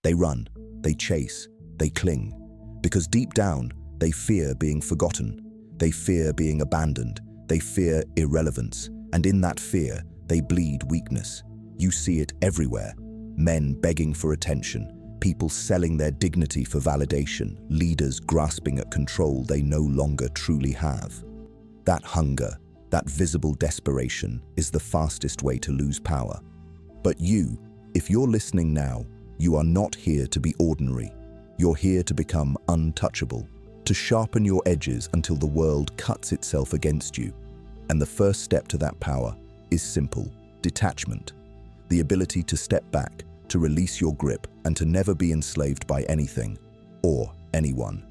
They run, they chase, they cling, because deep down, they fear being forgotten. They fear being abandoned. They fear irrelevance. And in that fear, they bleed weakness. You see it everywhere. Men begging for attention, people selling their dignity for validation, leaders grasping at control they no longer truly have. That hunger, that visible desperation, is the fastest way to lose power. But you, if you're listening now, you are not here to be ordinary. You're here to become untouchable, to sharpen your edges until the world cuts itself against you. And the first step to that power is simple: detachment. The ability to step back, to release your grip, and to never be enslaved by anything or anyone.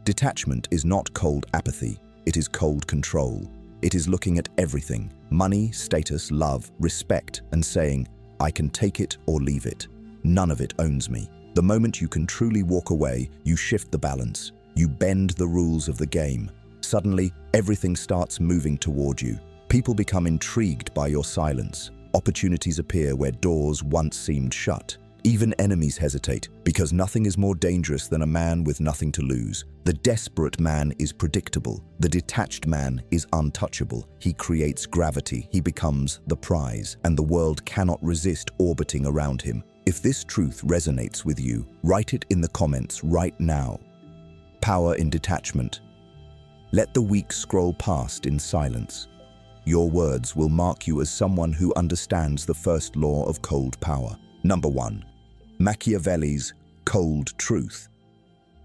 Detachment is not cold apathy, it is cold control. It is looking at everything, money, status, love, respect, and saying, I can take it or leave it. None of it owns me. The moment you can truly walk away, you shift the balance. You bend the rules of the game. Suddenly, everything starts moving toward you. People become intrigued by your silence. Opportunities appear where doors once seemed shut. Even enemies hesitate, because nothing is more dangerous than a man with nothing to lose. The desperate man is predictable. The detached man is untouchable. He creates gravity. He becomes the prize, and the world cannot resist orbiting around him. If this truth resonates with you, write it in the comments right now. Power in detachment. Let the week scroll past in silence. Your words will mark you as someone who understands the first law of cold power. Number 1. Machiavelli's cold truth.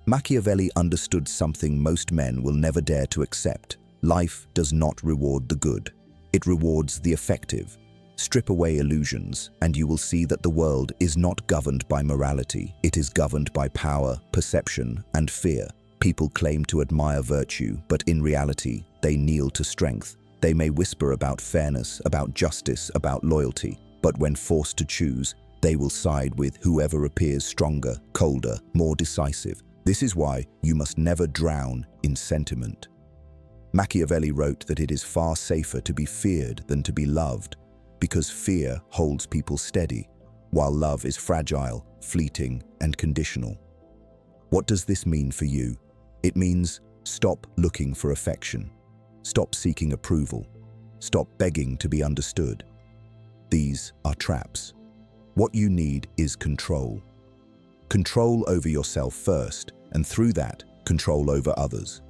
Machiavelli understood something most men will never dare to accept. Life does not reward the good. It rewards the effective. Strip away illusions, and you will see that the world is not governed by morality. It is governed by power, perception, and fear. People claim to admire virtue, but in reality, they kneel to strength. They may whisper about fairness, about justice, about loyalty, but when forced to choose, they will side with whoever appears stronger, colder, more decisive. This is why you must never drown in sentiment. Machiavelli wrote that it is far safer to be feared than to be loved, because fear holds people steady, while love is fragile, fleeting, and conditional. What does this mean for you? It means stop looking for affection. Stop seeking approval. Stop begging to be understood. These are traps. What you need is control. Control over yourself first, and through that, control over others.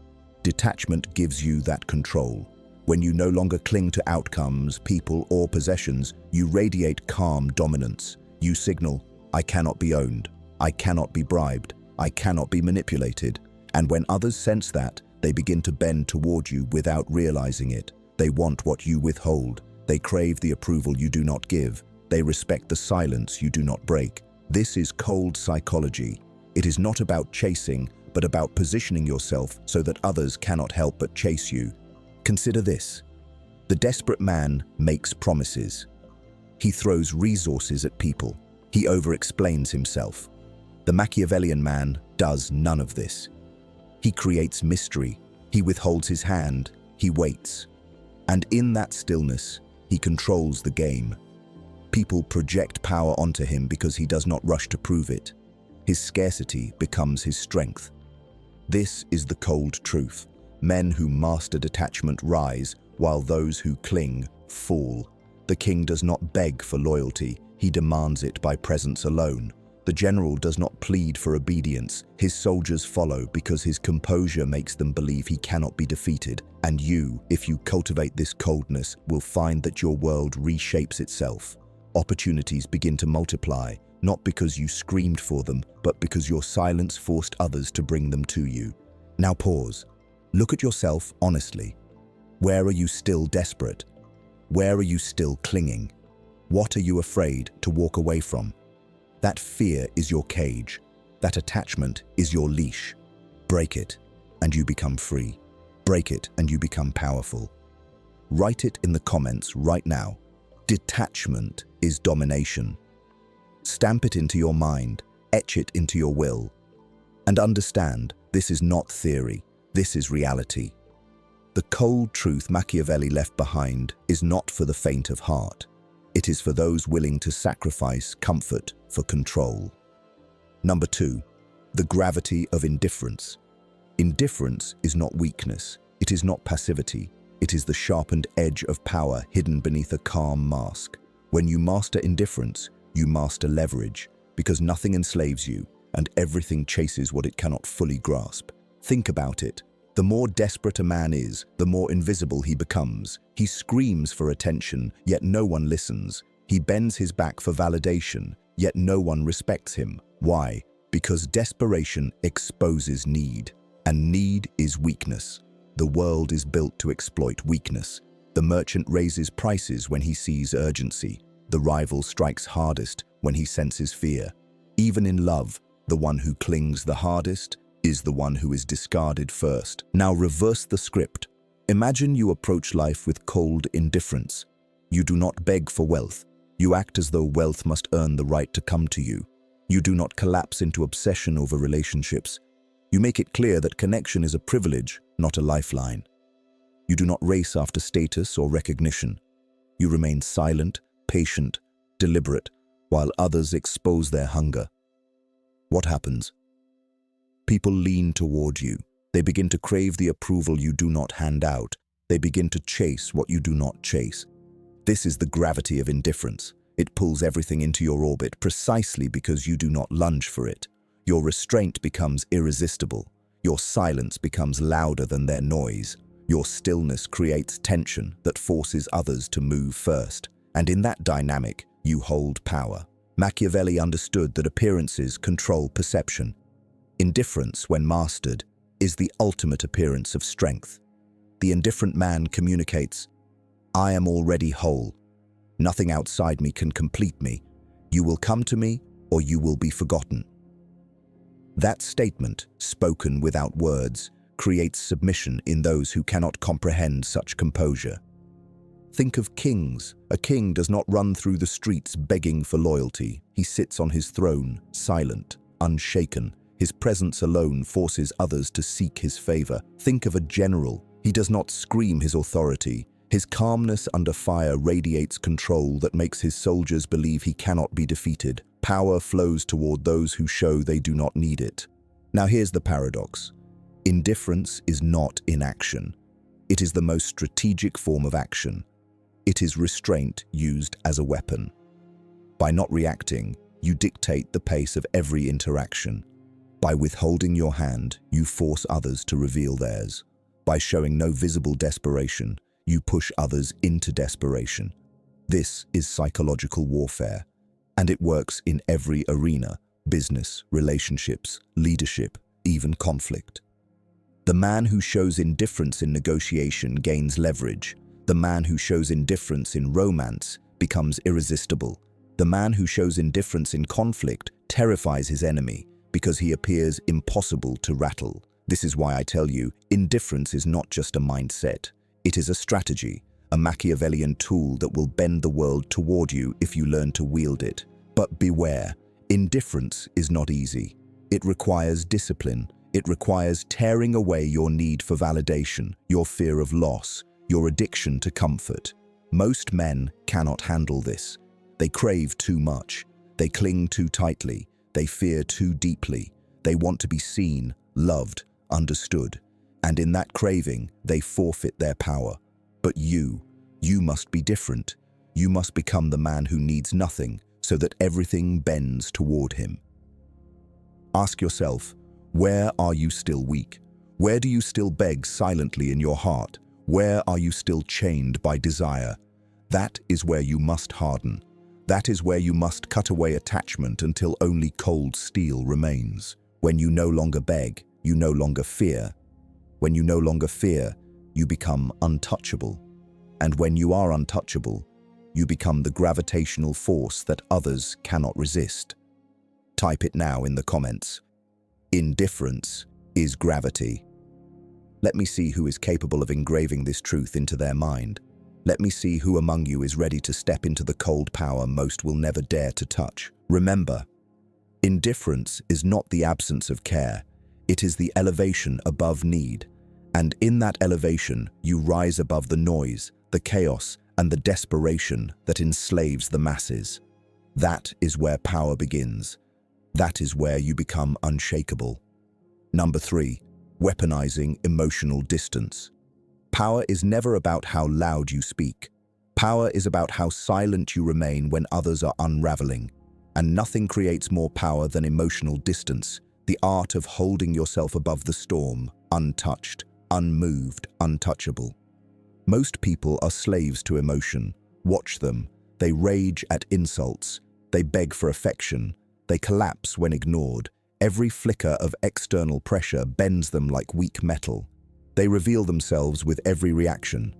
Detachment gives you that control. When you no longer cling to outcomes, people, or possessions, you radiate calm dominance. You signal, I cannot be owned, I cannot be bribed, I cannot be manipulated. And when others sense that, they begin to bend toward you without realizing it. They want what you withhold. They crave the approval you do not give. They respect the silence you do not break. This is cold psychology. It is not about chasing, but about positioning yourself so that others cannot help but chase you. Consider this. The desperate man makes promises. He throws resources at people. He over-explains himself. The Machiavellian man does none of this. He creates mystery. He withholds his hand. He waits. And in that stillness, he controls the game. People project power onto him because he does not rush to prove it. His scarcity becomes his strength. This is the cold truth. Men who master detachment rise, while those who cling fall. The king does not beg for loyalty. He demands it by presence alone. The general does not plead for obedience. His soldiers follow because his composure makes them believe he cannot be defeated. And you, if you cultivate this coldness, will find that your world reshapes itself. Opportunities begin to multiply, not because you screamed for them, but because your silence forced others to bring them to you. Now pause. Look at yourself honestly. Where are you still desperate? Where are you still clinging? What are you afraid to walk away from? That fear is your cage. That attachment is your leash. Break it, and you become free. Break it, and you become powerful. Write it in the comments right now. Detachment is domination. Stamp it into your mind, etch it into your will. And understand, this is not theory, this is reality. The cold truth Machiavelli left behind is not for the faint of heart. It is for those willing to sacrifice comfort for control. Number 2, the gravity of indifference. Indifference is not weakness. It is not passivity. It is the sharpened edge of power hidden beneath a calm mask. When you master indifference, you master leverage, because nothing enslaves you and everything chases what it cannot fully grasp. Think about it. The more desperate a man is, the more invisible he becomes. He screams for attention, yet no one listens. He bends his back for validation, yet no one respects him. Why? Because desperation exposes need, and need is weakness. The world is built to exploit weakness. The merchant raises prices when he sees urgency. The rival strikes hardest when he senses fear. Even in love, the one who clings the hardest is the one who is discarded first. Now reverse the script. Imagine you approach life with cold indifference. You do not beg for wealth. You act as though wealth must earn the right to come to you. You do not collapse into obsession over relationships. You make it clear that connection is a privilege, not a lifeline. You do not race after status or recognition. You remain silent, patient, deliberate, while others expose their hunger. What happens? People lean toward you. They begin to crave the approval you do not hand out. They begin to chase what you do not chase. This is the gravity of indifference. It pulls everything into your orbit precisely because you do not lunge for it. Your restraint becomes irresistible. Your silence becomes louder than their noise. Your stillness creates tension that forces others to move first. And in that dynamic, you hold power. Machiavelli understood that appearances control perception. Indifference, when mastered, is the ultimate appearance of strength. The indifferent man communicates, "I am already whole. Nothing outside me can complete me. You will come to me, or you will be forgotten." That statement, spoken without words, creates submission in those who cannot comprehend such composure. Think of kings. A king does not run through the streets begging for loyalty. He sits on his throne, silent, unshaken. His presence alone forces others to seek his favor. Think of a general. He does not scream his authority. His calmness under fire radiates control that makes his soldiers believe he cannot be defeated. Power flows toward those who show they do not need it. Now here's the paradox. Indifference is not inaction. It is the most strategic form of action. It is restraint used as a weapon. By not reacting, you dictate the pace of every interaction. By withholding your hand, you force others to reveal theirs. By showing no visible desperation, you push others into desperation. This is psychological warfare, and it works in every arena: business, relationships, leadership, even conflict. The man who shows indifference in negotiation gains leverage. The man who shows indifference in romance becomes irresistible. The man who shows indifference in conflict terrifies his enemy because he appears impossible to rattle. This is why I tell you, indifference is not just a mindset. It is a strategy, a Machiavellian tool that will bend the world toward you if you learn to wield it. But beware, indifference is not easy. It requires discipline. It requires tearing away your need for validation, your fear of loss, your addiction to comfort. Most men cannot handle this. They crave too much. They cling too tightly. They fear too deeply. They want to be seen, loved, understood. And in that craving, they forfeit their power. But you must be different. You must become the man who needs nothing so that everything bends toward him. Ask yourself, where are you still weak? Where do you still beg silently in your heart? Where are you still chained by desire? That is where you must harden. That is where you must cut away attachment until only cold steel remains. When you no longer beg, you no longer fear. When you no longer fear, you become untouchable. And when you are untouchable, you become the gravitational force that others cannot resist. Type it now in the comments. Indifference is gravity. Let me see who is capable of engraving this truth into their mind. Let me see who among you is ready to step into the cold power most will never dare to touch. Remember, indifference is not the absence of care. It is the elevation above need. And in that elevation, you rise above the noise, the chaos, and the desperation that enslaves the masses. That is where power begins. That is where you become unshakable. Number 3, weaponizing emotional distance. Power is never about how loud you speak. Power is about how silent you remain when others are unraveling. And nothing creates more power than emotional distance, the art of holding yourself above the storm, untouched, unmoved, untouchable. Most people are slaves to emotion. Watch them. They rage at insults. They beg for affection. They collapse when ignored. Every flicker of external pressure bends them like weak metal. They reveal themselves with every reaction.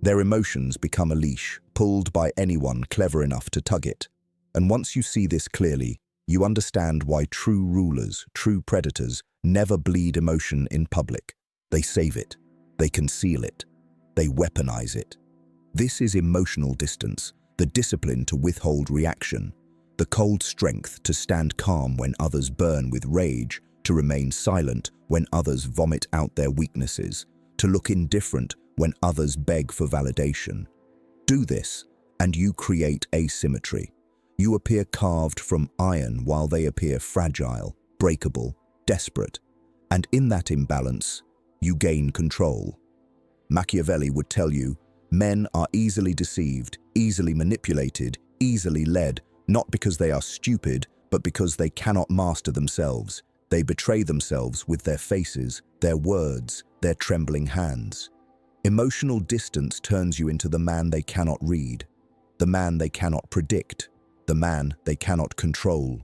Their emotions become a leash, pulled by anyone clever enough to tug it. And once you see this clearly, you understand why true rulers, true predators, never bleed emotion in public. They save it. They conceal it. They weaponize it. This is emotional distance, the discipline to withhold reaction, the cold strength to stand calm when others burn with rage, to remain silent when others vomit out their weaknesses, to look indifferent when others beg for validation. Do this, and you create asymmetry. You appear carved from iron while they appear fragile, breakable, desperate. And in that imbalance, you gain control. Machiavelli would tell you, men are easily deceived, easily manipulated, easily led, not because they are stupid, but because they cannot master themselves. They betray themselves with their faces, their words, their trembling hands. Emotional distance turns you into the man they cannot read, the man they cannot predict, the man they cannot control.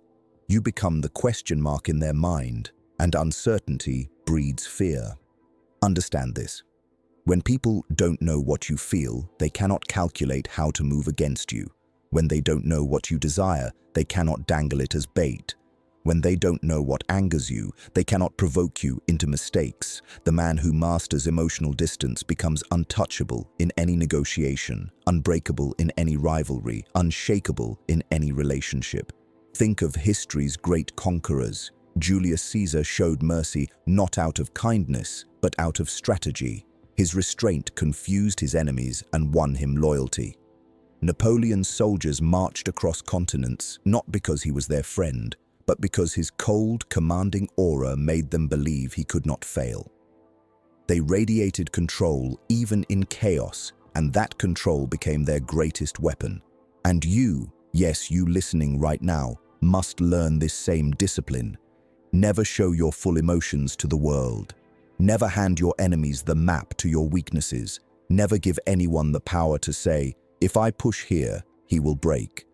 You become the question mark in their mind, and uncertainty breeds fear. Understand this. When people don't know what you feel, they cannot calculate how to move against you. When they don't know what you desire, they cannot dangle it as bait. When they don't know what angers you, they cannot provoke you into mistakes. The man who masters emotional distance becomes untouchable in any negotiation, unbreakable in any rivalry, unshakable in any relationship. Think of history's great conquerors. Julius Caesar showed mercy not out of kindness, but out of strategy. His restraint confused his enemies and won him loyalty. Napoleon's soldiers marched across continents not because he was their friend, but because his cold, commanding aura made them believe he could not fail. They radiated control even in chaos, and that control became their greatest weapon. And you, yes, you listening right now, must learn this same discipline. Never show your full emotions to the world. Never hand your enemies the map to your weaknesses. Never give anyone the power to say, "If I push here, he will break."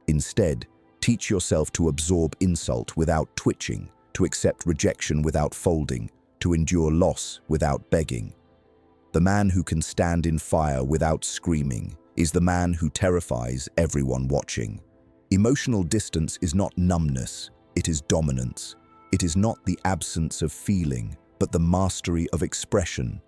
Instead, teach yourself to absorb insult without twitching, to accept rejection without folding, to endure loss without begging. The man who can stand in fire without screaming is the man who terrifies everyone watching. Emotional distance is not numbness, it is dominance. It is not the absence of feeling, but the mastery of expression.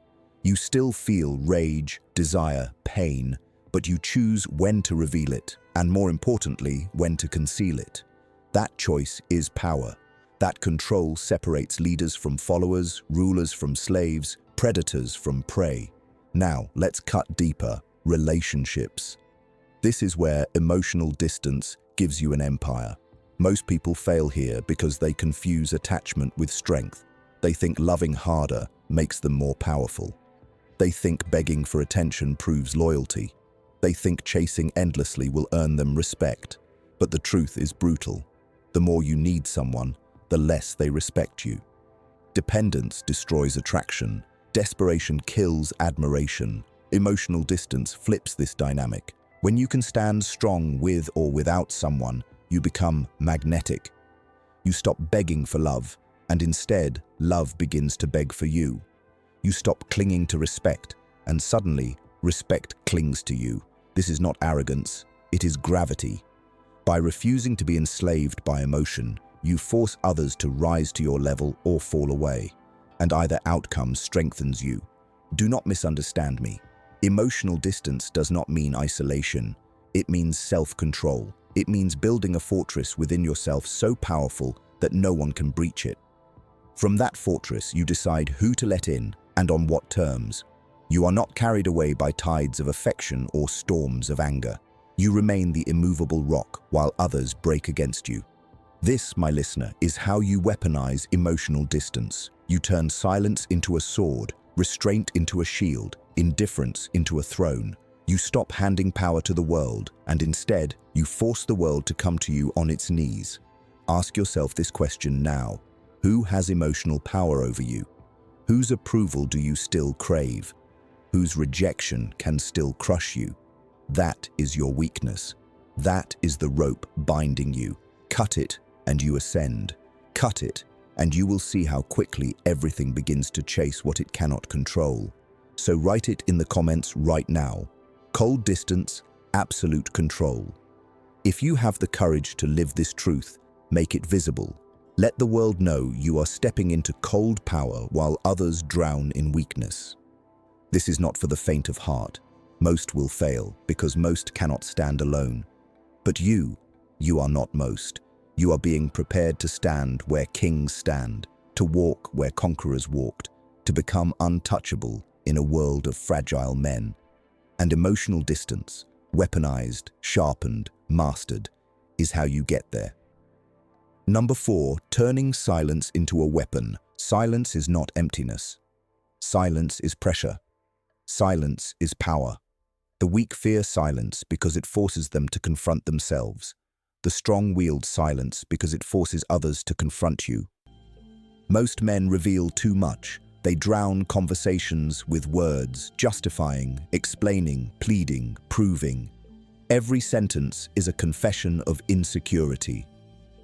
You still feel rage, desire, pain, but you choose when to reveal it, and more importantly, when to conceal it. That choice is power. That control separates leaders from followers, rulers from slaves, predators from prey. Now, let's cut deeper. Relationships. This is where emotional distance gives you an empire. Most people fail here because they confuse attachment with strength. They think loving harder makes them more powerful. They think begging for attention proves loyalty. They think chasing endlessly will earn them respect. But the truth is brutal. The more you need someone, the less they respect you. Dependence destroys attraction. Desperation kills admiration. Emotional distance flips this dynamic. When you can stand strong with or without someone, you become magnetic. You stop begging for love, and instead, love begins to beg for you. You stop clinging to respect, and suddenly, respect clings to you. This is not arrogance, it is gravity. By refusing to be enslaved by emotion, you force others to rise to your level or fall away, and either outcome strengthens you. Do not misunderstand me. Emotional distance does not mean isolation. It means self-control. It means building a fortress within yourself so powerful that no one can breach it. From that fortress, you decide who to let in and on what terms. You are not carried away by tides of affection or storms of anger. You remain the immovable rock while others break against you. This, my listener, is how you weaponize emotional distance. You turn silence into a sword, restraint into a shield, indifference into a throne. You stop handing power to the world, and instead, you force the world to come to you on its knees. Ask yourself this question now. Who has emotional power over you? Whose approval do you still crave? Whose rejection can still crush you? That is your weakness. That is the rope binding you. Cut it, and you ascend. Cut it, and you will see how quickly everything begins to chase what it cannot control. So write it in the comments right now. Cold distance, absolute control. If you have the courage to live this truth, make it visible. Let the world know you are stepping into cold power while others drown in weakness. This is not for the faint of heart. Most will fail because most cannot stand alone. But you are not most. You are being prepared to stand where kings stand, to walk where conquerors walked, to become untouchable in a world of fragile men. And emotional distance, weaponized, sharpened, mastered, is how you get there. Number 4, turning silence into a weapon. Silence is not emptiness. Silence is pressure. Silence is power. The weak fear silence because it forces them to confront themselves. The strong wield silence because it forces others to confront you. Most men reveal too much. They drown conversations with words, justifying, explaining, pleading, proving. Every sentence is a confession of insecurity.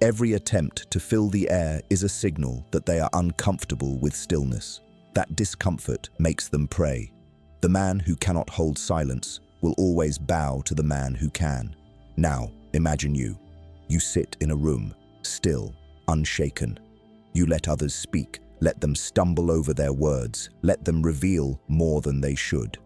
Every attempt to fill the air is a signal that they are uncomfortable with stillness. That discomfort makes them prey. The man who cannot hold silence will always bow to the man who can. Now, imagine you. You sit in a room, still, unshaken. You let others speak, let them stumble over their words, let them reveal more than they should.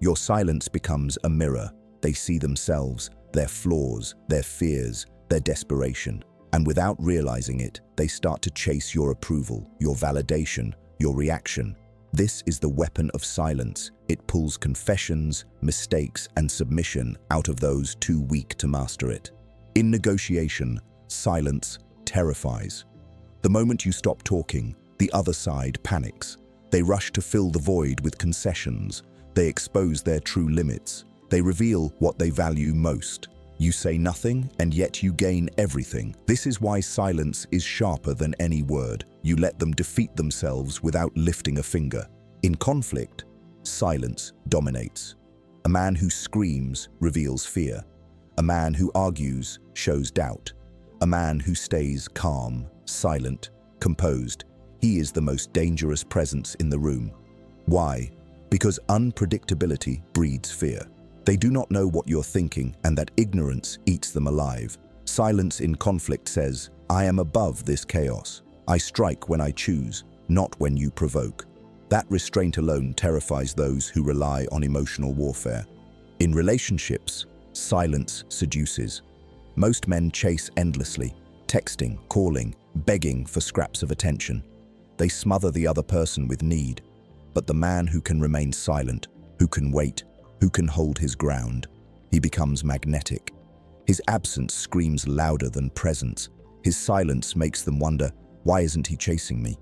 Your silence becomes a mirror. They see themselves, their flaws, their fears, their desperation. And without realizing it, they start to chase your approval, your validation, your reaction. This is the weapon of silence. It pulls confessions, mistakes, and submission out of those too weak to master it. In negotiation, silence terrifies. The moment you stop talking, the other side panics. They rush to fill the void with concessions. They expose their true limits. They reveal what they value most. You say nothing, and yet you gain everything. This is why silence is sharper than any word. You let them defeat themselves without lifting a finger. In conflict, silence dominates. A man who screams reveals fear. A man who argues shows doubt. A man who stays calm, silent, composed, he is the most dangerous presence in the room. Why? Because unpredictability breeds fear. They do not know what you're thinking, and that ignorance eats them alive. Silence in conflict says, I am above this chaos. I strike when I choose, not when you provoke. That restraint alone terrifies those who rely on emotional warfare. In relationships, silence seduces. Most men chase endlessly, texting, calling, begging for scraps of attention. They smother the other person with need. But the man who can remain silent, who can wait, who can hold his ground, he becomes magnetic. His absence screams louder than presence. His silence makes them wonder, why isn't he chasing me?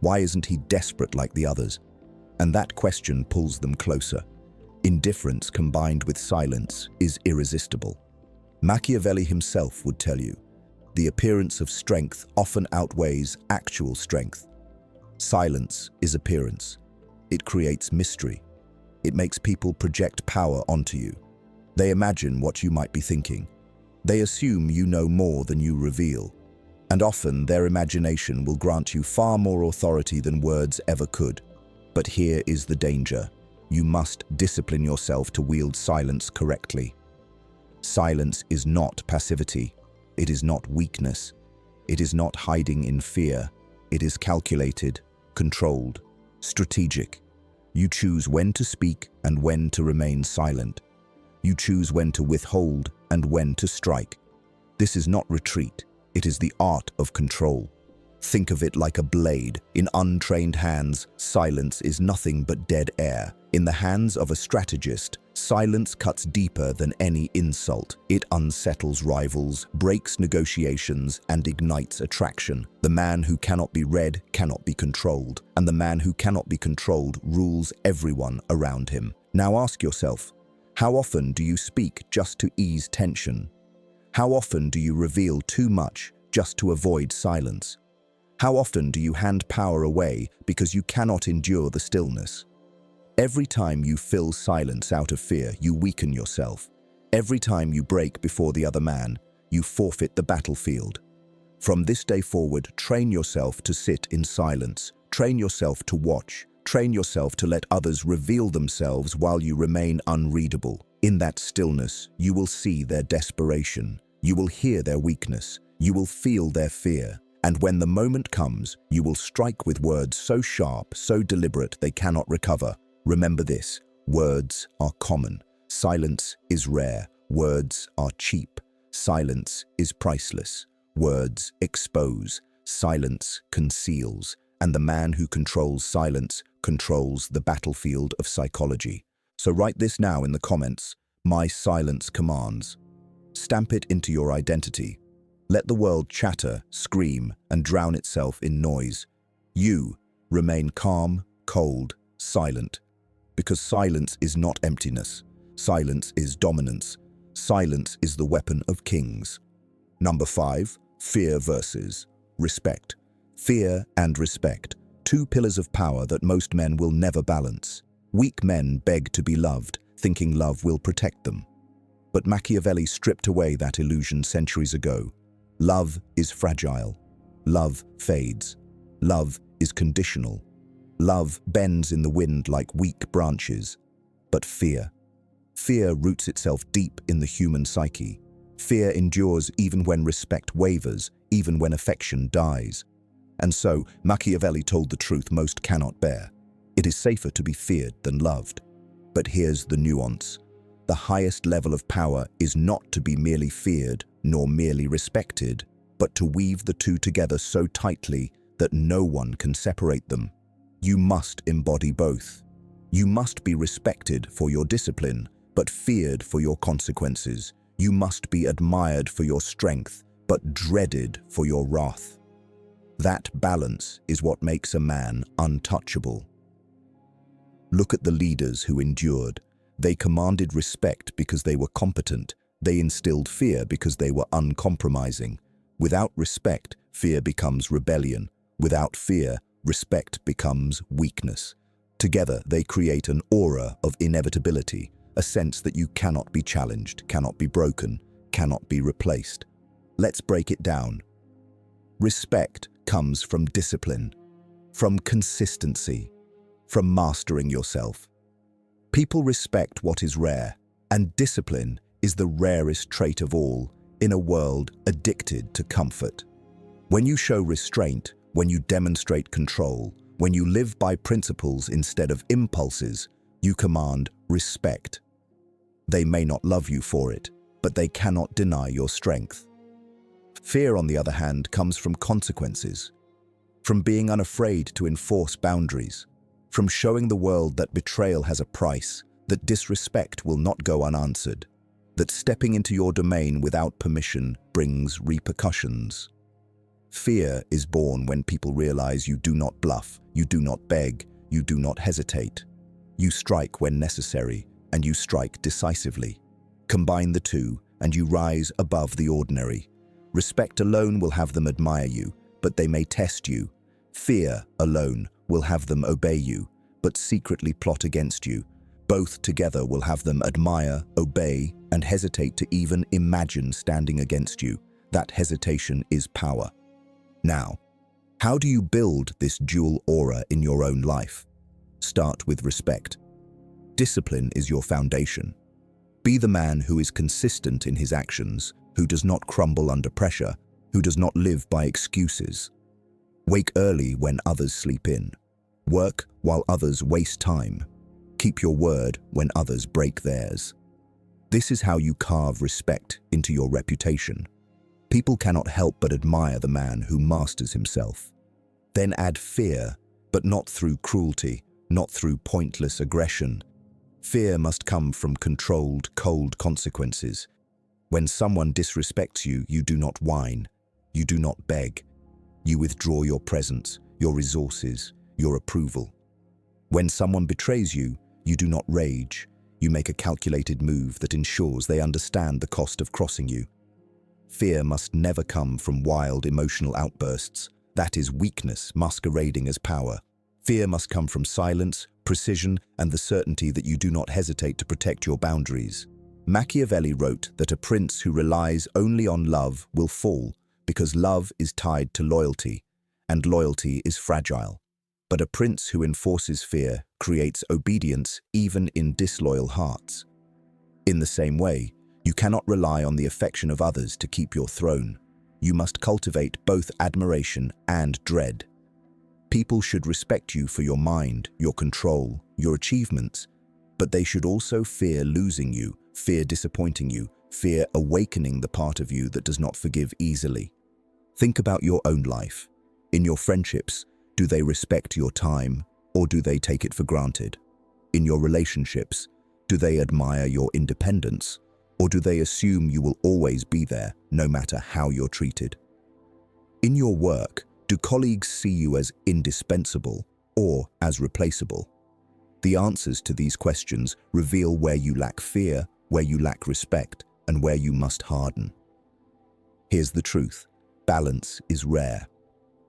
Why isn't he desperate like the others? And that question pulls them closer. Indifference combined with silence is irresistible. Machiavelli himself would tell you, the appearance of strength often outweighs actual strength. Silence is appearance. It creates mystery. It makes people project power onto you. They imagine what you might be thinking. They assume you know more than you reveal. And often their imagination will grant you far more authority than words ever could. But here is the danger. You must discipline yourself to wield silence correctly. Silence is not passivity. It is not weakness. It is not hiding in fear. It is calculated, controlled, strategic. You choose when to speak and when to remain silent. You choose when to withhold and when to strike. This is not retreat. It is the art of control. Think of it like a blade. In untrained hands, silence is nothing but dead air. In the hands of a strategist, Silence cuts deeper than any insult. It unsettles rivals, breaks negotiations, and ignites attraction. The man who cannot be read cannot be controlled, and the man who cannot be controlled rules everyone around him. Now ask yourself, how often do you speak just to ease tension? How often do you reveal too much just to avoid silence? How often do you hand power away because you cannot endure the stillness? Every time you fill silence out of fear, you weaken yourself. Every time you break before the other man, you forfeit the battlefield. From this day forward, train yourself to sit in silence. Train yourself to watch. Train yourself to let others reveal themselves while you remain unreadable. In that stillness, you will see their desperation. You will hear their weakness. You will feel their fear. And when the moment comes, you will strike with words so sharp, so deliberate they cannot recover. Remember this, words are common. Silence is rare. Words are cheap. Silence is priceless. Words expose. Silence conceals. And the man who controls silence controls the battlefield of psychology. So write this now in the comments, my silence commands. Stamp it into your identity. Let the world chatter, scream, and drown itself in noise. You remain calm, cold, silent. Because silence is not emptiness. Silence is dominance. Silence is the weapon of kings. Number 5, fear versus respect. Fear and respect, two pillars of power that most men will never balance. Weak men beg to be loved, thinking love will protect them. But Machiavelli stripped away that illusion centuries ago. Love is fragile. Love fades. Love is conditional. Love bends in the wind like weak branches. But fear roots itself deep in the human psyche. Fear endures even when respect wavers, even when affection dies. And so, Machiavelli told the truth most cannot bear. It is safer to be feared than loved. But here's the nuance. The highest level of power is not to be merely feared nor merely respected, but to weave the two together so tightly that no one can separate them. You must embody both. You must be respected for your discipline, but feared for your consequences. You must be admired for your strength, but dreaded for your wrath. That balance is what makes a man untouchable. Look at the leaders who endured. They commanded respect because they were competent. They instilled fear because they were uncompromising. Without respect, fear becomes rebellion. Without fear, respect becomes weakness. Together, they create an aura of inevitability, a sense that you cannot be challenged, cannot be broken, cannot be replaced. Let's break it down. Respect comes from discipline, from consistency, from mastering yourself. People respect what is rare, and discipline is the rarest trait of all in a world addicted to comfort. When you show restraint, when you demonstrate control, when you live by principles instead of impulses, you command respect. They may not love you for it, but they cannot deny your strength. Fear, on the other hand, comes from consequences, from being unafraid to enforce boundaries, from showing the world that betrayal has a price, that disrespect will not go unanswered, that stepping into your domain without permission brings repercussions. Fear is born when people realize you do not bluff, you do not beg, you do not hesitate. You strike when necessary, and you strike decisively. Combine the two, and you rise above the ordinary. Respect alone will have them admire you, but they may test you. Fear alone will have them obey you, but secretly plot against you. Both together will have them admire, obey, and hesitate to even imagine standing against you. That hesitation is power. Now, how do you build this dual aura in your own life? Start with respect. Discipline is your foundation. Be the man who is consistent in his actions, who does not crumble under pressure, who does not live by excuses. Wake early when others sleep in. Work while others waste time. Keep your word when others break theirs. This is how you carve respect into your reputation. People cannot help but admire the man who masters himself. Then add fear, but not through cruelty, not through pointless aggression. Fear must come from controlled, cold consequences. When someone disrespects you, you do not whine. You do not beg. You withdraw your presence, your resources, your approval. When someone betrays you, you do not rage. You make a calculated move that ensures they understand the cost of crossing you. Fear must never come from wild emotional outbursts. That is weakness masquerading as power. Fear must come from silence, precision, and the certainty that you do not hesitate to protect your boundaries. Machiavelli wrote that a prince who relies only on love will fall because love is tied to loyalty, and loyalty is fragile. But a prince who enforces fear creates obedience even in disloyal hearts. In the same way, you cannot rely on the affection of others to keep your throne. You must cultivate both admiration and dread. People should respect you for your mind, your control, your achievements, but they should also fear losing you, fear disappointing you, fear awakening the part of you that does not forgive easily. Think about your own life. In your friendships, do they respect your time, or do they take it for granted? In your relationships, do they admire your independence, or do they assume you will always be there, no matter how you're treated? In your work, do colleagues see you as indispensable or as replaceable? The answers to these questions reveal where you lack fear, where you lack respect, and where you must harden. Here's the truth: balance is rare.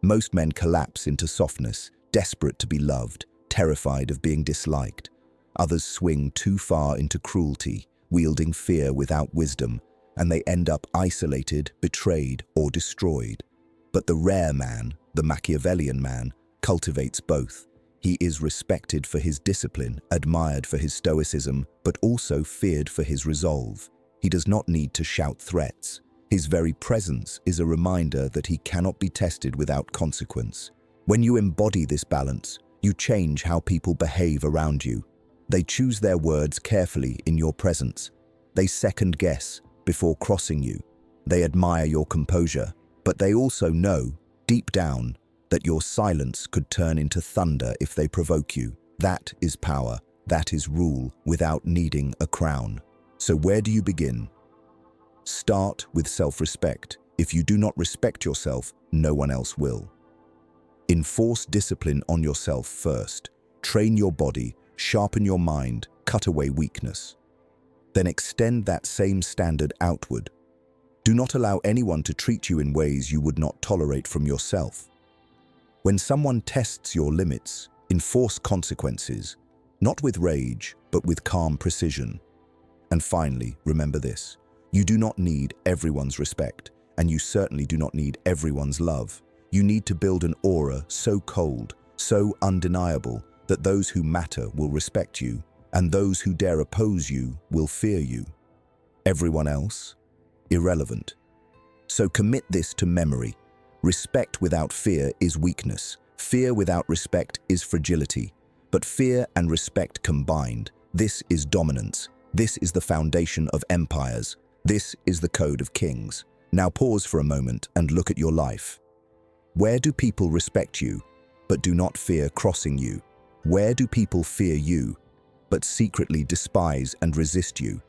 Most men collapse into softness, desperate to be loved, terrified of being disliked. Others swing too far into cruelty, wielding fear without wisdom, and they end up isolated, betrayed, or destroyed. But the rare man, the Machiavellian man, cultivates both. He is respected for his discipline, admired for his stoicism, but also feared for his resolve. He does not need to shout threats. His very presence is a reminder that he cannot be tested without consequence. When you embody this balance, you change how people behave around you. They choose their words carefully in your presence. They second-guess before crossing you. They admire your composure, but they also know, deep down, that your silence could turn into thunder if they provoke you. That is power. That is rule without needing a crown. So where do you begin? Start with self-respect. If you do not respect yourself, no one else will. Enforce discipline on yourself first. Train your body, sharpen your mind, cut away weakness. Then extend that same standard outward. Do not allow anyone to treat you in ways you would not tolerate from yourself. When someone tests your limits, enforce consequences, not with rage, but with calm precision. And finally, remember this: you do not need everyone's respect, and you certainly do not need everyone's love. You need to build an aura so cold, so undeniable, that those who matter will respect you, and those who dare oppose you will fear you. Everyone else? Irrelevant. So commit this to memory. Respect without fear is weakness. Fear without respect is fragility. But fear and respect combined, this is dominance. This is the foundation of empires. This is the code of kings. Now pause for a moment and look at your life. Where do people respect you, but do not fear crossing you? Where do people fear you, but secretly despise and resist you?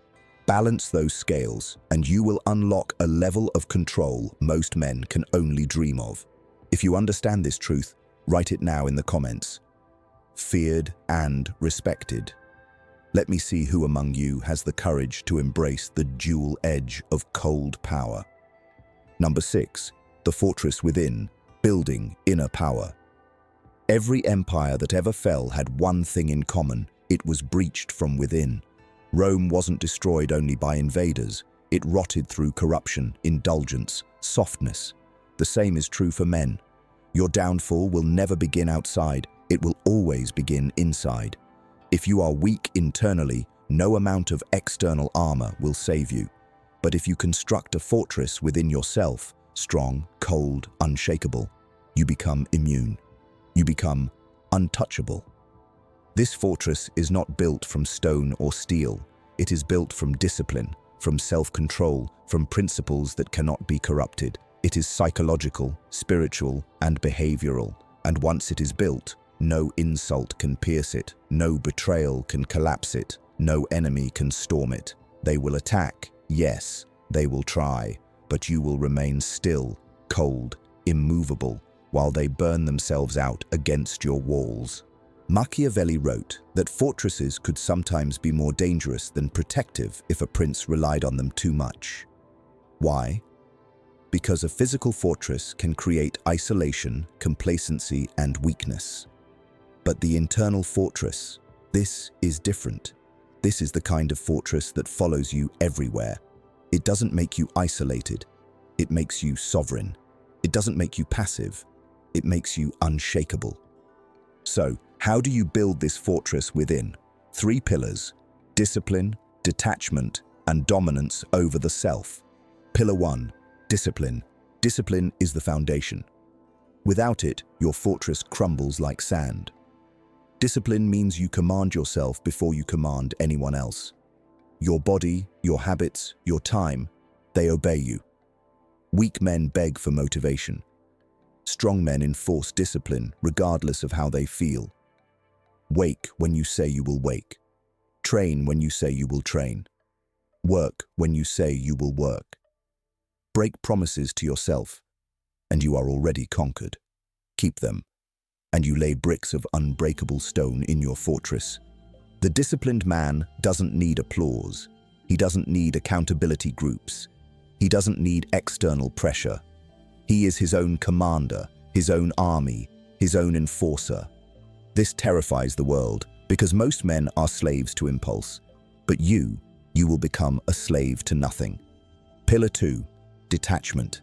Balance those scales, and you will unlock a level of control most men can only dream of. If you understand this truth, write it now in the comments. Feared and respected. Let me see who among you has the courage to embrace the dual edge of cold power. Number 6, the fortress within, building inner power. Every empire that ever fell had one thing in common: it was breached from within. Rome wasn't destroyed only by invaders. It rotted through corruption, indulgence, softness. The same is true for men. Your downfall will never begin outside. It will always begin inside. If you are weak internally, no amount of external armor will save you. But if you construct a fortress within yourself, strong, cold, unshakable, you become immune. You become untouchable. This fortress is not built from stone or steel. It is built from discipline, from self-control, from principles that cannot be corrupted. It is psychological, spiritual, and behavioral. And once it is built, no insult can pierce it, no betrayal can collapse it. No enemy can storm it. They will attack, yes, they will try, but you will remain still, cold, immovable, while they burn themselves out against your walls. Machiavelli wrote that fortresses could sometimes be more dangerous than protective if a prince relied on them too much. Why? Because a physical fortress can create isolation, complacency, and weakness. But the internal fortress, this is different. This is the kind of fortress that follows you everywhere. It doesn't make you isolated. It makes you sovereign. It doesn't make you passive. It makes you unshakable. So, how do you build this fortress within? 3 pillars: discipline, detachment, and dominance over the self. Pillar 1, discipline. Discipline is the foundation. Without it, your fortress crumbles like sand. Discipline means you command yourself before you command anyone else. Your body, your habits, your time, they obey you. Weak men beg for motivation. Strong men enforce discipline regardless of how they feel. Wake when you say you will wake. Train when you say you will train. Work when you say you will work. Break promises to yourself, and you are already conquered. Keep them, and you lay bricks of unbreakable stone in your fortress. The disciplined man doesn't need applause. He doesn't need accountability groups. He doesn't need external pressure. He is his own commander, his own army, his own enforcer. This terrifies the world because most men are slaves to impulse. But you will become a slave to nothing. Pillar 2, detachment.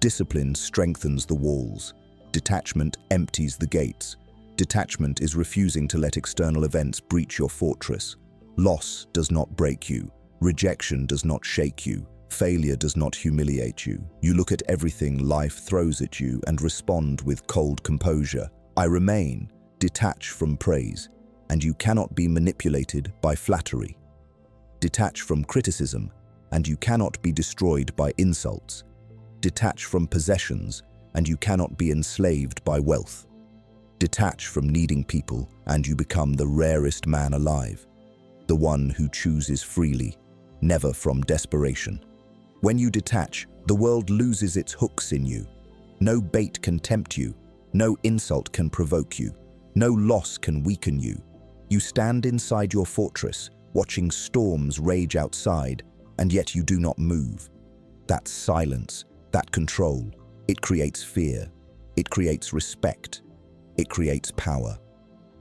Discipline strengthens the walls. Detachment empties the gates. Detachment is refusing to let external events breach your fortress. Loss does not break you. Rejection does not shake you. Failure does not humiliate you. You look at everything life throws at you and respond with cold composure. I remain, detach from praise, and you cannot be manipulated by flattery. Detach from criticism, and you cannot be destroyed by insults. Detach from possessions, and you cannot be enslaved by wealth. Detach from needing people, and you become the rarest man alive, the one who chooses freely, never from desperation. When you detach, the world loses its hooks in you. No bait can tempt you. No insult can provoke you. No loss can weaken you. You stand inside your fortress, watching storms rage outside, and yet you do not move. That silence, that control, it creates fear. It creates respect. It creates power.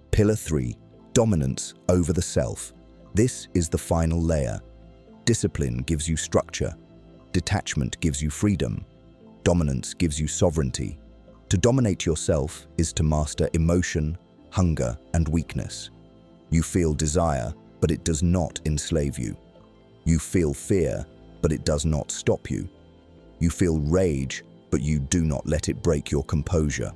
Pillar 3, dominance over the self. This is the final layer. Discipline gives you structure. Detachment gives you freedom. Dominance gives you sovereignty. To dominate yourself is to master emotion, hunger, and weakness. You feel desire, but it does not enslave you. You feel fear, but it does not stop you. You feel rage, but you do not let it break your composure.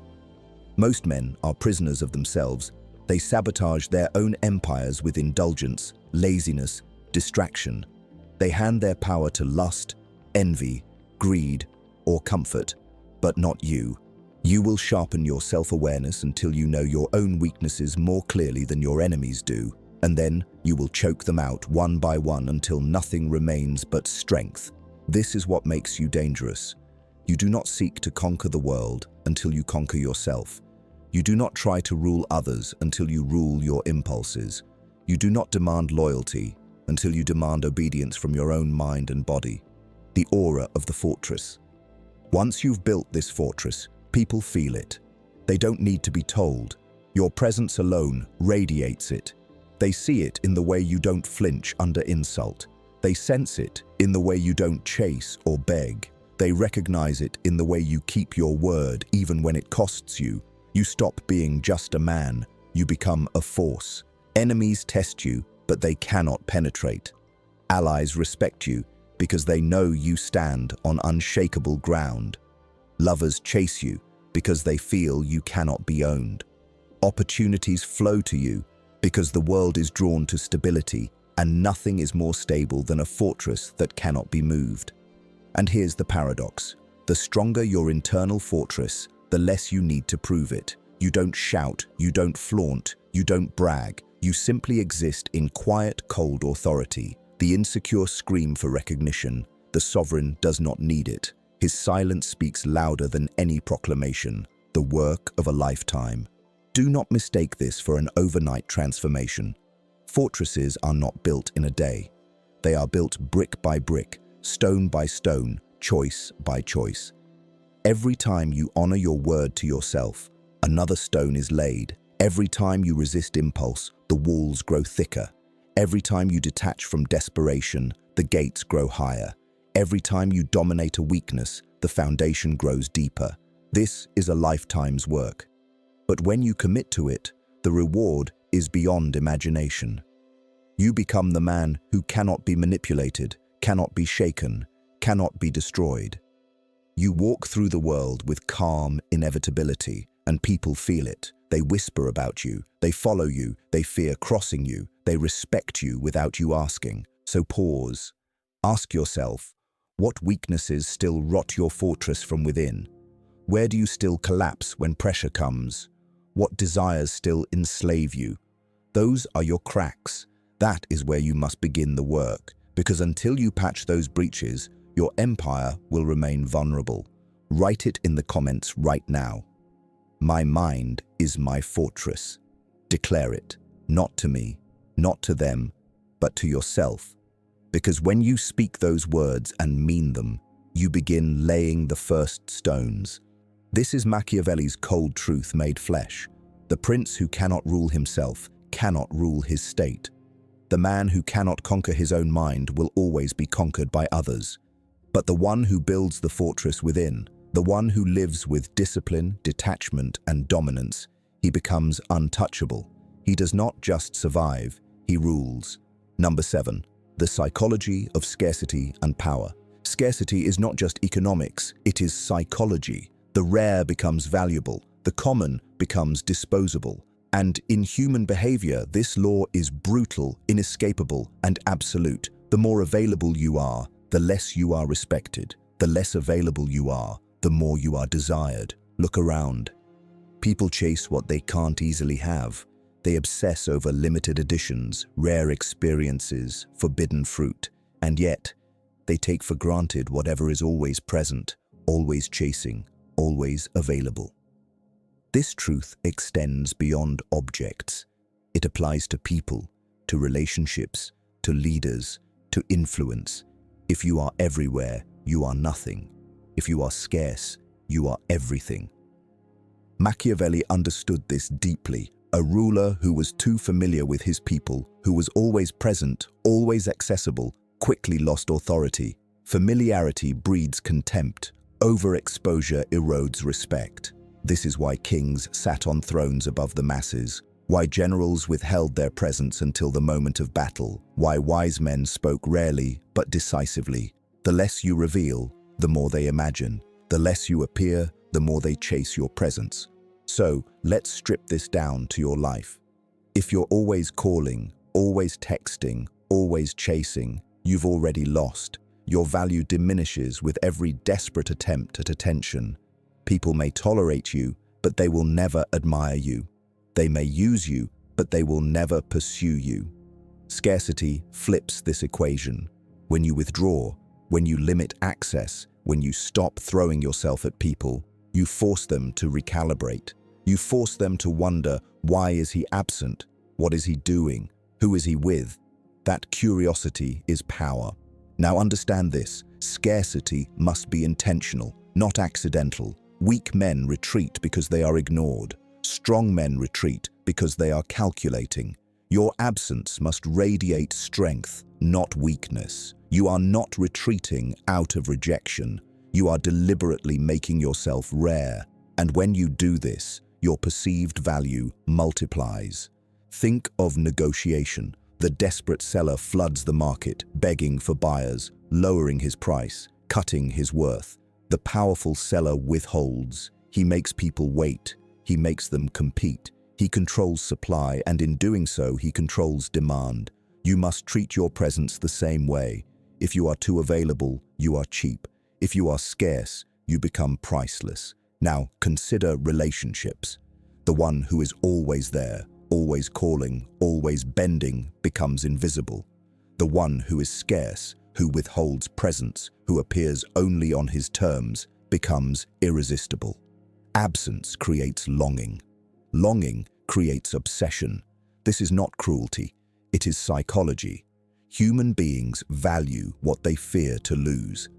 Most men are prisoners of themselves. They sabotage their own empires with indulgence, laziness, distraction. They hand their power to lust, envy, greed, or comfort, but not you. You will sharpen your self-awareness until you know your own weaknesses more clearly than your enemies do, and then you will choke them out one by one until nothing remains but strength. This is what makes you dangerous. You do not seek to conquer the world until you conquer yourself. You do not try to rule others until you rule your impulses. You do not demand loyalty until you demand obedience from your own mind and body. The aura of the fortress. Once you've built this fortress, people feel it. They don't need to be told. Your presence alone radiates it. They see it in the way you don't flinch under insult. They sense it in the way you don't chase or beg. They recognize it in the way you keep your word even when it costs you. You stop being just a man. You become a force. Enemies test you, but they cannot penetrate. Allies respect you because they know you stand on unshakable ground. Lovers chase you because they feel you cannot be owned. Opportunities flow to you because the world is drawn to stability, and nothing is more stable than a fortress that cannot be moved. And here's the paradox. The stronger your internal fortress, the less you need to prove it. You don't shout, you don't flaunt, you don't brag. You simply exist in quiet, cold authority. The insecure scream for recognition. The sovereign does not need it. His silence speaks louder than any proclamation, the work of a lifetime. Do not mistake this for an overnight transformation. Fortresses are not built in a day. They are built brick by brick, stone by stone, choice by choice. Every time you honor your word to yourself, another stone is laid. Every time you resist impulse, the walls grow thicker. Every time you detach from desperation, the gates grow higher. Every time you dominate a weakness, the foundation grows deeper. This is a lifetime's work. But when you commit to it, the reward is beyond imagination. You become the man who cannot be manipulated, cannot be shaken, cannot be destroyed. You walk through the world with calm inevitability, and people feel it. They whisper about you, they follow you, they fear crossing you, they respect you without you asking. So pause. Ask yourself, what weaknesses still rot your fortress from within? Where do you still collapse when pressure comes? What desires still enslave you? Those are your cracks. That is where you must begin the work, because until you patch those breaches, your empire will remain vulnerable. Write it in the comments right now. My mind is my fortress. Declare it, not to me, not to them, but to yourself. Because when you speak those words and mean them, you begin laying the first stones. This is Machiavelli's cold truth made flesh. The prince who cannot rule himself cannot rule his state. The man who cannot conquer his own mind will always be conquered by others. But the one who builds the fortress within, the one who lives with discipline, detachment, and dominance, he becomes untouchable. He does not just survive, he rules. Number 7, the psychology of scarcity and power. Scarcity is not just economics, it is psychology. The rare becomes valuable, the common becomes disposable. And in human behavior, this law is brutal, inescapable, and absolute. The more available you are, the less you are respected. The less available you are, the more you are desired. Look around. People chase what they can't easily have. They obsess over limited editions, rare experiences, forbidden fruit. And yet, they take for granted whatever is always present, always chasing, always available. This truth extends beyond objects. It applies to people, to relationships, to leaders, to influence. If you are everywhere, you are nothing. If you are scarce, you are everything. Machiavelli understood this deeply. A ruler who was too familiar with his people, who was always present, always accessible, quickly lost authority. Familiarity breeds contempt. Overexposure erodes respect. This is why kings sat on thrones above the masses, why generals withheld their presence until the moment of battle, why wise men spoke rarely but decisively. The less you reveal, the more they imagine. The less you appear, the more they chase your presence. So, let's strip this down to your life. If you're always calling, always texting, always chasing, you've already lost. Your value diminishes with every desperate attempt at attention. People may tolerate you, but they will never admire you. They may use you, but they will never pursue you. Scarcity flips this equation. When you withdraw, when you limit access, when you stop throwing yourself at people, you force them to recalibrate. You force them to wonder, why is he absent? What is he doing? Who is he with? That curiosity is power. Now understand this, scarcity must be intentional, not accidental. Weak men retreat because they are ignored. Strong men retreat because they are calculating. Your absence must radiate strength, not weakness. You are not retreating out of rejection. You are deliberately making yourself rare. And when you do this, your perceived value multiplies. Think of negotiation. The desperate seller floods the market, begging for buyers, lowering his price, cutting his worth. The powerful seller withholds. He makes people wait. He makes them compete. He controls supply, and in doing so, he controls demand. You must treat your presence the same way. If you are too available, you are cheap. If you are scarce, you become priceless. Now, consider relationships. The one who is always there, always calling, always bending, becomes invisible. The one who is scarce, who withholds presence, who appears only on his terms, becomes irresistible. Absence creates longing. Longing creates obsession. This is not cruelty, it is psychology. Human beings value what they fear to lose.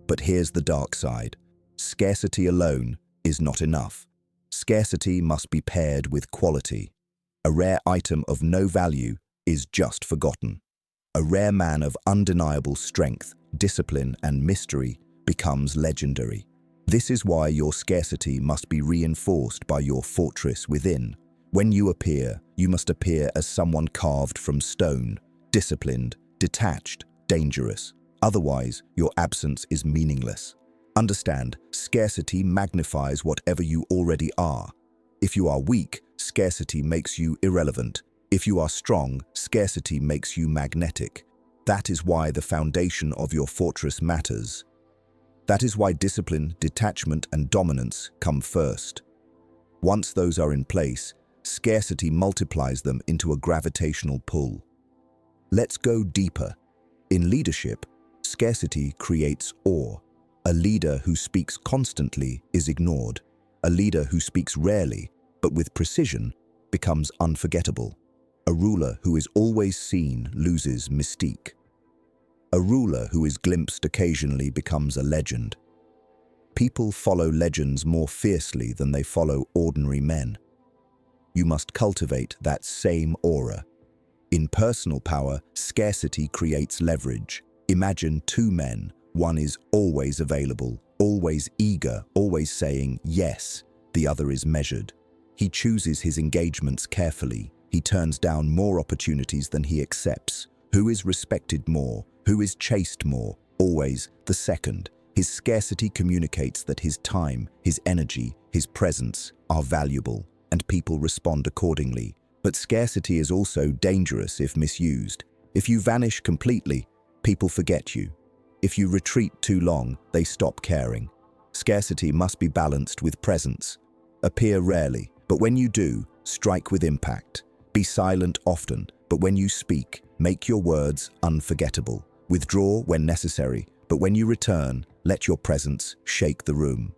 But here's the dark side. Scarcity alone is not enough. Scarcity must be paired with quality. A rare item of no value is just forgotten. A rare man of undeniable strength, discipline, and mystery becomes legendary. This is why your scarcity must be reinforced by your fortress within. When you appear, you must appear as someone carved from stone, disciplined, detached, dangerous. Otherwise, your absence is meaningless. Understand, scarcity magnifies whatever you already are. If you are weak, scarcity makes you irrelevant. If you are strong, scarcity makes you magnetic. That is why the foundation of your fortress matters. That is why discipline, detachment, and dominance come first. Once those are in place, scarcity multiplies them into a gravitational pull. Let's go deeper. In leadership, scarcity creates awe. A leader who speaks constantly is ignored. A leader who speaks rarely, but with precision, becomes unforgettable. A ruler who is always seen loses mystique. A ruler who is glimpsed occasionally becomes a legend. People follow legends more fiercely than they follow ordinary men. You must cultivate that same aura. In personal power, scarcity creates leverage. Imagine two men. One is always available, always eager, always saying yes. The other is measured. He chooses his engagements carefully. He turns down more opportunities than he accepts. Who is respected more? Who is chased more? Always the second. His scarcity communicates that his time, his energy, his presence are valuable, and people respond accordingly. But scarcity is also dangerous if misused. If you vanish completely, people forget you. If you retreat too long, they stop caring. Scarcity must be balanced with presence. Appear rarely, but when you do, strike with impact. Be silent often, but when you speak, make your words unforgettable. Withdraw when necessary, but when you return, let your presence shake the room.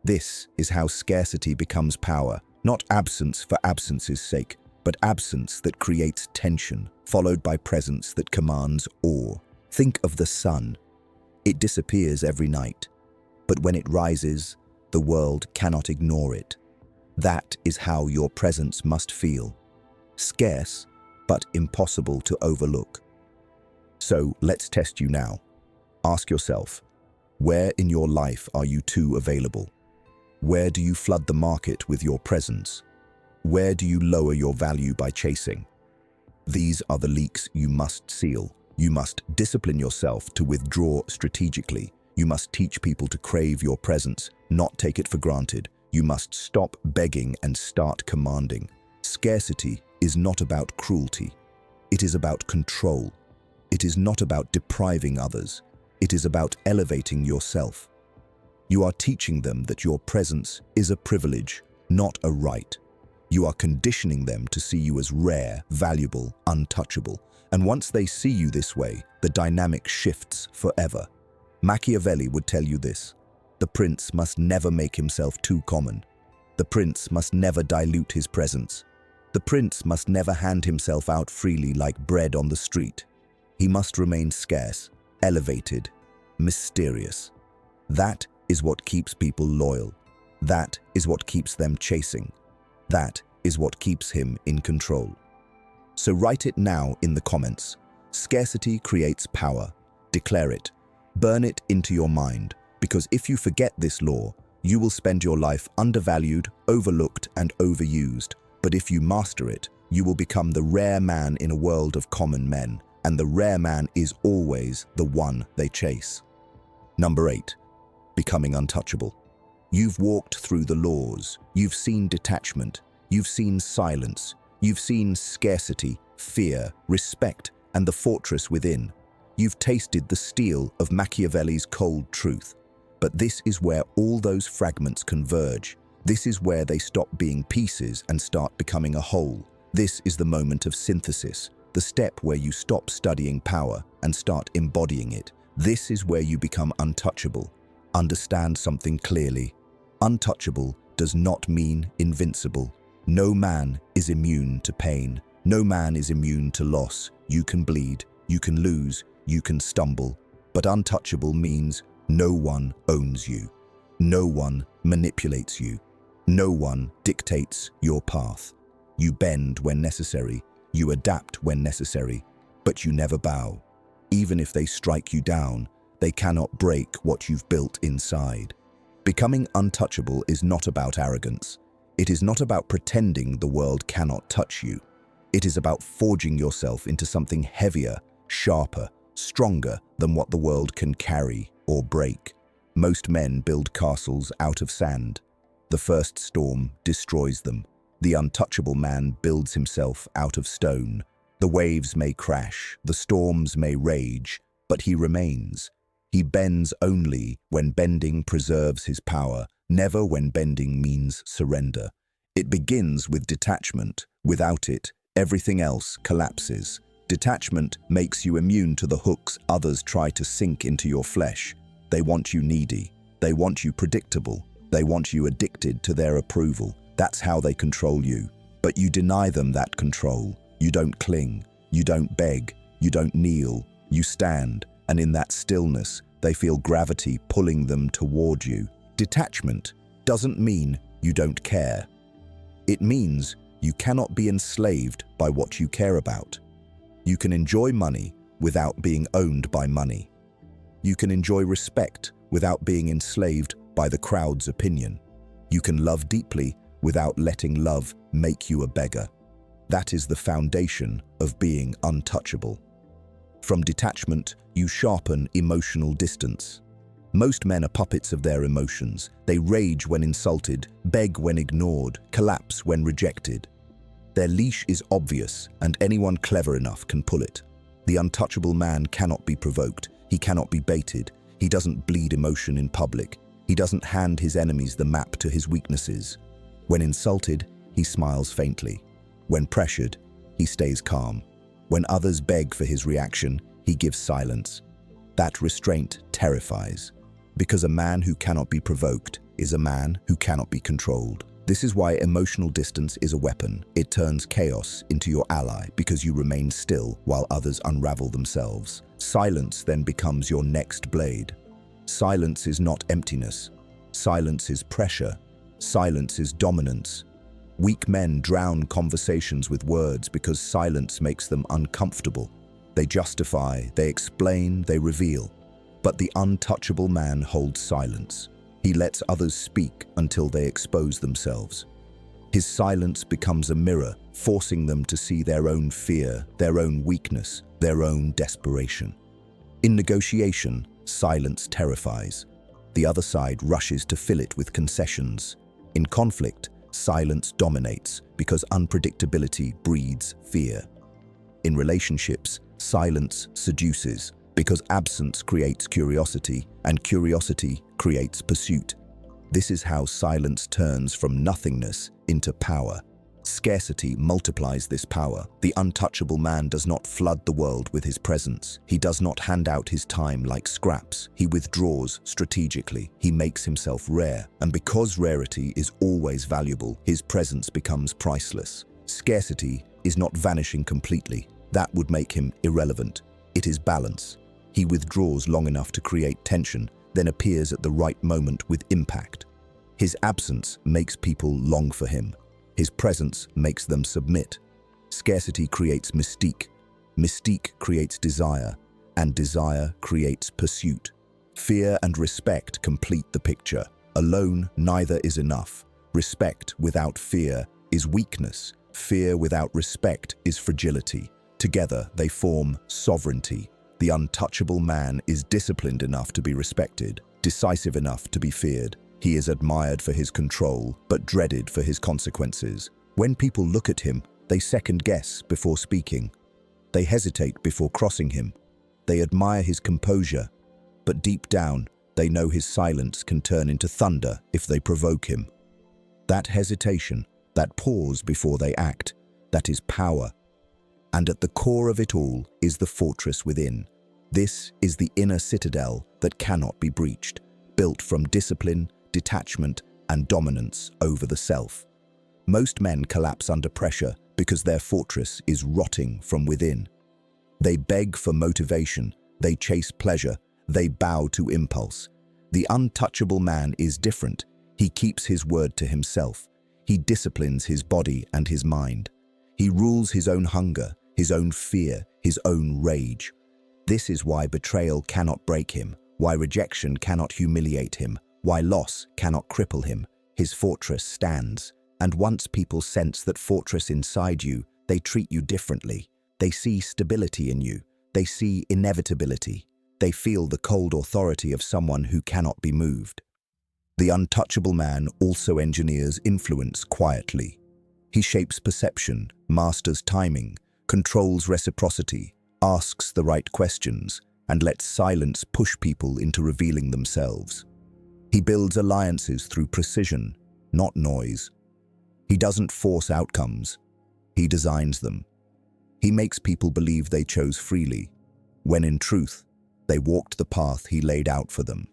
This is how scarcity becomes power, not absence for absence's sake, but absence that creates tension, followed by presence that commands awe. Think of the sun. It disappears every night, but when it rises, the world cannot ignore it. That is how your presence must feel. Scarce, but impossible to overlook. So let's test you now. Ask yourself, where in your life are you too available? Where do you flood the market with your presence? Where do you lower your value by chasing? These are the leaks you must seal. You must discipline yourself to withdraw strategically. You must teach people to crave your presence, not take it for granted. You must stop begging and start commanding. Scarcity is not about cruelty. It is about control. It is not about depriving others. It is about elevating yourself. You are teaching them that your presence is a privilege, not a right. You are conditioning them to see you as rare, valuable, untouchable. And once they see you this way, the dynamic shifts forever. Machiavelli would tell you this: the prince must never make himself too common. The prince must never dilute his presence. The prince must never hand himself out freely like bread on the street. He must remain scarce, elevated, mysterious. That is what keeps people loyal. That is what keeps them chasing. That is what keeps him in control. So write it now in the comments. Scarcity creates power. Declare it. Burn it into your mind, because if you forget this law, you will spend your life undervalued, overlooked, and overused. But if you master it, you will become the rare man in a world of common men, and the rare man is always the one they chase. Number 8, becoming untouchable. You've walked through the laws. You've seen detachment. You've seen silence. You've seen scarcity, fear, respect, and the fortress within. You've tasted the steel of Machiavelli's cold truth. But this is where all those fragments converge. This is where they stop being pieces and start becoming a whole. This is the moment of synthesis, the step where you stop studying power and start embodying it. This is where you become untouchable. Understand something clearly. Untouchable does not mean invincible. No man is immune to pain. No man is immune to loss. You can bleed, you can lose, you can stumble. But untouchable means no one owns you. No one manipulates you. No one dictates your path. You bend when necessary. You adapt when necessary. But you never bow. Even if they strike you down, they cannot break what you've built inside. Becoming untouchable is not about arrogance. It is not about pretending the world cannot touch you. It is about forging yourself into something heavier, sharper, stronger than what the world can carry or break. Most men build castles out of sand. The first storm destroys them. The untouchable man builds himself out of stone. The waves may crash, the storms may rage, but he remains. He bends only when bending preserves his power, never when bending means surrender. It begins with detachment. Without it, everything else collapses. Detachment makes you immune to the hooks others try to sink into your flesh. They want you needy. They want you predictable. They want you addicted to their approval. That's how they control you. But you deny them that control. You don't cling. You don't beg. You don't kneel. You stand. And in that stillness, they feel gravity pulling them toward you. Detachment doesn't mean you don't care. It means you cannot be enslaved by what you care about. You can enjoy money without being owned by money. You can enjoy respect without being enslaved by the crowd's opinion. You can love deeply without letting love make you a beggar. That is the foundation of being untouchable. From detachment, you sharpen emotional distance. Most men are puppets of their emotions. They rage when insulted, beg when ignored, collapse when rejected. Their leash is obvious, and anyone clever enough can pull it. The untouchable man cannot be provoked. He cannot be baited. He doesn't bleed emotion in public. He doesn't hand his enemies the map to his weaknesses. When insulted, he smiles faintly. When pressured, he stays calm. When others beg for his reaction, he gives silence. That restraint terrifies, because a man who cannot be provoked is a man who cannot be controlled. This is why emotional distance is a weapon. It turns chaos into your ally because you remain still while others unravel themselves. Silence then becomes your next blade. Silence is not emptiness. Silence is pressure. Silence is dominance. Weak men drown conversations with words because silence makes them uncomfortable. They justify, they explain, they reveal. But the untouchable man holds silence. He lets others speak until they expose themselves. His silence becomes a mirror, forcing them to see their own fear, their own weakness, their own desperation. In negotiation, silence terrifies. The other side rushes to fill it with concessions. In conflict, silence dominates because unpredictability breeds fear. In relationships, silence seduces because absence creates curiosity, and curiosity creates pursuit. This is how silence turns from nothingness into power. Scarcity multiplies this power. The untouchable man does not flood the world with his presence. He does not hand out his time like scraps. He withdraws strategically. He makes himself rare. And because rarity is always valuable, his presence becomes priceless. Scarcity is not vanishing completely. That would make him irrelevant. It is balance. He withdraws long enough to create tension, then appears at the right moment with impact. His absence makes people long for him. His presence makes them submit. Scarcity creates mystique. Mystique creates desire, and desire creates pursuit. Fear and respect complete the picture. Alone, neither is enough. Respect without fear is weakness. Fear without respect is fragility. Together, they form sovereignty. The untouchable man is disciplined enough to be respected, decisive enough to be feared. He is admired for his control, but dreaded for his consequences. When people look at him, they second-guess before speaking. They hesitate before crossing him. They admire his composure, but deep down, they know his silence can turn into thunder if they provoke him. That hesitation, that pause before they act, that is power. And at the core of it all is the fortress within. This is the inner citadel that cannot be breached, built from discipline, detachment, and dominance over the self. Most men collapse under pressure because their fortress is rotting from within. They beg for motivation, they chase pleasure, they bow to impulse. The untouchable man is different. He keeps his word to himself. He disciplines his body and his mind. He rules his own hunger, his own fear, his own rage. This is why betrayal cannot break him, why rejection cannot humiliate him, why loss cannot cripple him. His fortress stands. And once people sense that fortress inside you, they treat you differently. They see stability in you. They see inevitability. They feel the cold authority of someone who cannot be moved. The untouchable man also engineers influence quietly. He shapes perception, masters timing, controls reciprocity, asks the right questions, and lets silence push people into revealing themselves. He builds alliances through precision, not noise. He doesn't force outcomes. He designs them. He makes people believe they chose freely, when in truth, they walked the path he laid out for them.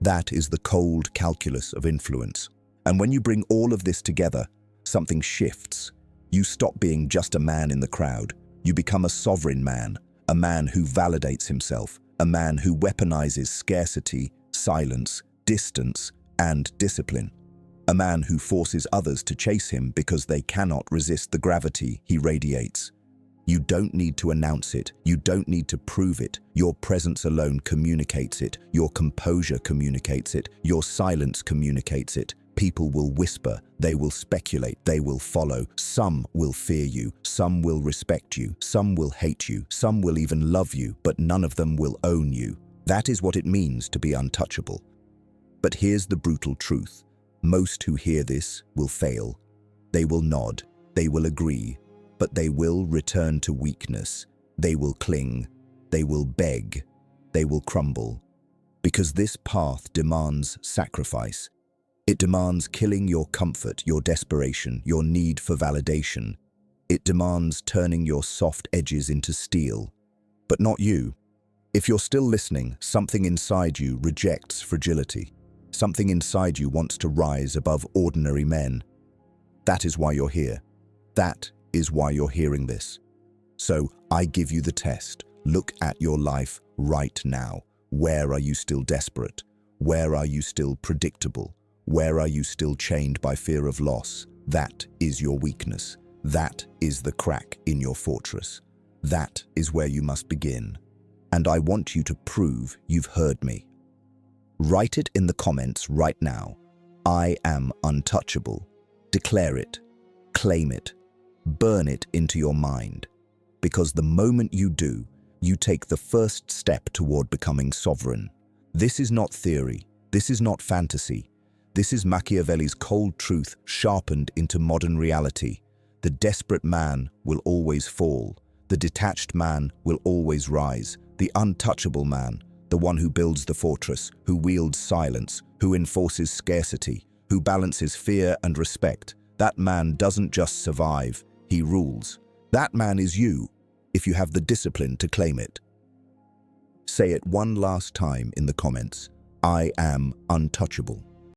That is the cold calculus of influence. And when you bring all of this together, something shifts. You stop being just a man in the crowd. You become a sovereign man, a man who validates himself, a man who weaponizes scarcity, silence, distance, and discipline. A man who forces others to chase him because they cannot resist the gravity he radiates. You don't need to announce it. You don't need to prove it. Your presence alone communicates it. Your composure communicates it. Your silence communicates it. People will whisper. They will speculate. They will follow. Some will fear you. Some will respect you. Some will hate you. Some will even love you, but none of them will own you. That is what it means to be untouchable. But here's the brutal truth. Most who hear this will fail. They will nod. They will agree. But they will return to weakness. They will cling. They will beg. They will crumble. Because this path demands sacrifice. It demands killing your comfort, your desperation, your need for validation. It demands turning your soft edges into steel. But not you. If you're still listening, something inside you rejects fragility. Something inside you wants to rise above ordinary men. That is why you're here. That is why you're hearing this. So I give you the test. Look at your life right now. Where are you still desperate? Where are you still predictable? Where are you still chained by fear of loss? That is your weakness. That is the crack in your fortress. That is where you must begin. And I want you to prove you've heard me. Write it in the comments right now. I am untouchable. Declare it. Claim it. Burn it into your mind. Because the moment you do, you take the first step toward becoming sovereign. This is not theory. This is not fantasy. This is Machiavelli's cold truth sharpened into modern reality. The desperate man will always fall. The detached man will always rise. The untouchable man, the one who builds the fortress, who wields silence, who enforces scarcity, who balances fear and respect. That man doesn't just survive, he rules. That man is you, if you have the discipline to claim it. Say it one last time in the comments. I am untouchable.